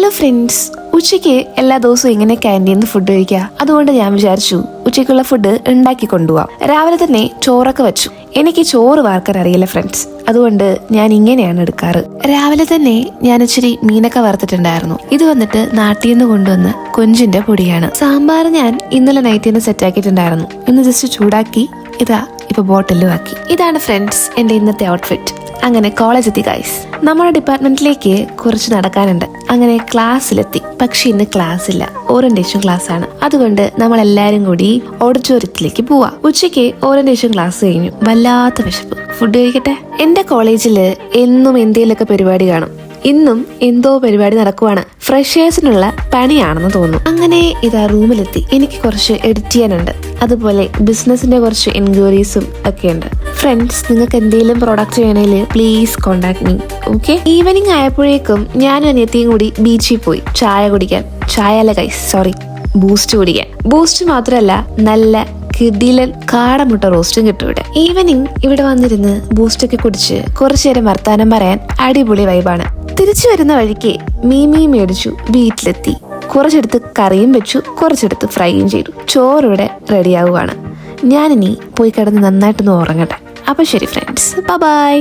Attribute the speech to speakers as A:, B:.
A: Hello friends, ഉച്ചയ്ക്ക് എല്ലാ ദിവസവും ഇങ്ങനെ ക്യാൻറ്റീനിൽ ഫുഡ് കഴിക്കുക. അതുകൊണ്ട് ഞാൻ വിചാരിച്ചു ഉച്ചയ്ക്കുള്ള ഫുഡ് ഉണ്ടാക്കി കൊണ്ടുപോവാം. രാവിലെ തന്നെ ചോറൊക്കെ വെച്ചു. എനിക്ക് ചോറ് വാർക്കാൻ അറിയില്ല ഫ്രണ്ട്സ്, അതുകൊണ്ട് ഞാൻ ഇങ്ങനെയാണ് എടുക്കാറ്. രാവിലെ തന്നെ ഞാൻ ഇച്ചിരി മീനൊക്കെ വറുത്തിട്ടുണ്ടായിരുന്നു. ഇത് വന്നിട്ട് നാട്ടിൽ നിന്ന് കൊണ്ടുവന്ന കൊഞ്ചിന്റെ പൊടിയാണ്. സാമ്പാർ ഞാൻ ഇന്നലെ നൈറ്റിന് സെറ്റ് ആക്കിയിട്ടുണ്ടായിരുന്നു. ഇന്ന് ജസ്റ്റ് ചൂടാക്കി ഇതാ ഇപ്പൊ ബോട്ടിലും ആക്കി. ഇതാണ് ഫ്രണ്ട്സ് എന്റെ ഇന്നത്തെ ഔട്ട്ഫിറ്റ്. അങ്ങനെ കോളേജ് എത്തി ഗൈസ്. നമ്മുടെ ഡിപ്പാർട്ട്മെന്റിലേക്ക് കുറച്ച് നടക്കാനുണ്ട്. അങ്ങനെ ക്ലാസ്സിലെത്തി. പക്ഷെ ഇന്ന് ക്ലാസ് ഇല്ല, ഓറിയന്റേഷൻ ക്ലാസ് ആണ്. അതുകൊണ്ട് നമ്മൾ എല്ലാരും കൂടി ഓഡിറ്റോറിയത്തിലേക്ക് പോവാ. ഉച്ചയ്ക്ക് ഓറിയന്റേഷൻ ക്ലാസ് കഴിഞ്ഞു. വല്ലാത്ത വിശപ്പ്, ഫുഡ് കഴിക്കട്ടെ. എന്റെ കോളേജില് എന്നും എന്തെങ്കിലുമൊക്കെ പരിപാടി കാണും. ഇന്നും എന്തോ പരിപാടി നടക്കുവാണ്. ഫ്രഷേഴ്സിനുള്ള പണിയാണെന്ന് തോന്നുന്നു. അങ്ങനെ ഇതാ റൂമിലെത്തി. എനിക്ക് കുറച്ച് എഡിറ്റ് ചെയ്യാനുണ്ട്. അതുപോലെ ബിസിനസിന്റെ കുറച്ച് എൻക്വയറീസും ഒക്കെ ഉണ്ട്. ഫ്രണ്ട്സ്, നിങ്ങൾക്ക് എന്തെങ്കിലും പ്രോഡക്റ്റ് വേണമെങ്കിൽ please contact me. Okay. Evening ആയപ്പോഴേക്കും ഞാനും അനിയത്തിയും കൂടി ബീച്ചിൽ പോയി ചായ കുടിക്കാൻ. ചായ അല്ല ഗൈസ്, സോറി, ബൂസ്റ്റ് കുടിക്കാൻ. ബൂസ്റ്റ് മാത്രമല്ല, നല്ല കിടിലൻ കാടമുട്ട റോസ്റ്റും കിട്ടും ഇവിടെ. ഈവനിങ് ഇവിടെ വന്നിരുന്ന് ബൂസ്റ്റ് ഒക്കെ കുടിച്ച് കുറച്ചു നേരം വർത്താനം പറയാൻ അടിപൊളി വൈബാണ്. തിരിച്ചു വരുന്ന വഴിക്ക് മീമി മേടിച്ചു. വീട്ടിലെത്തി കുറച്ചെടുത്ത് കറിയും വെച്ചു, കുറച്ചെടുത്ത് ഫ്രൈയും ചെയ്തു. ചോറിവിടെ റെഡിയാവുകയാണ്. ഞാനിനി പോയി കിടന്ന് നന്നായിട്ടൊന്ന് ഉറങ്ങട്ടെ. അപ്പൊ ശരി ഫ്രണ്ട്സ്, ബൈ.